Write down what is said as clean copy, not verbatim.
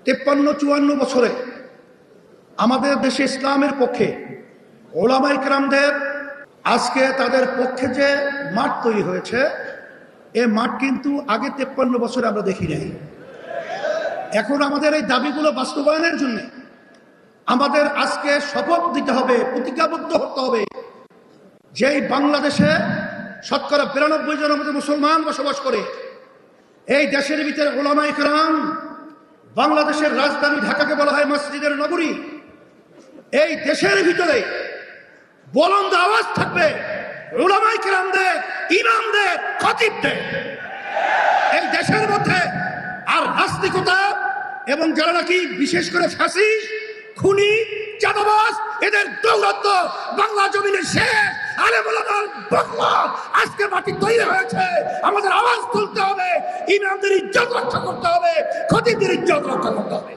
53-54 বছরে আমাদের দেশে ইসলামের পক্ষে ওলামায়ে কেরামদের আজকে তাদের পক্ষে যে মাঠ তৈরি হয়েছে, এই মাঠ কিন্তু আগে 53 বছরে আমরা দেখি নাই। এখন আমাদের এই দাবিগুলো বাস্তবায়নের জন্য আমাদের আজকে শপথ দিতে হবে, প্রতিজ্ঞাবদ্ধ হতে হবে, যেই বাংলাদেশে শতকরা 92 জনের মতো মুসলমান বসবাস করে, এই দেশের ভিতরে ওলামায়ে কেরাম, বাংলাদেশের রাজধানী ঢাকাকে বলা হয় মসজিদের নগরী, এই দেশের ভিতরে বুলন্দ আওয়াজ থাকবে উলামায়ে কেরামদের, ইমামদের, খতিবদের। এই দেশের মধ্যে আর নাস্তিকতা এবং যারা নাকি বিশেষ করে ফ্যাসিস্ট, খুনি, চাঁদাবাজ, এদের দৌরাত্ম বাংলা জমিনের শেষ। আলেম ওলামার বাংলা আজকে মাটি তৈরি হয়েছে, আমাদের আওয়াজ তুলতে হবে, ইমামদের ইজ্জত রক্ষা করতে হবে, খতিবদের ইজ্জত রক্ষা করতে হবে।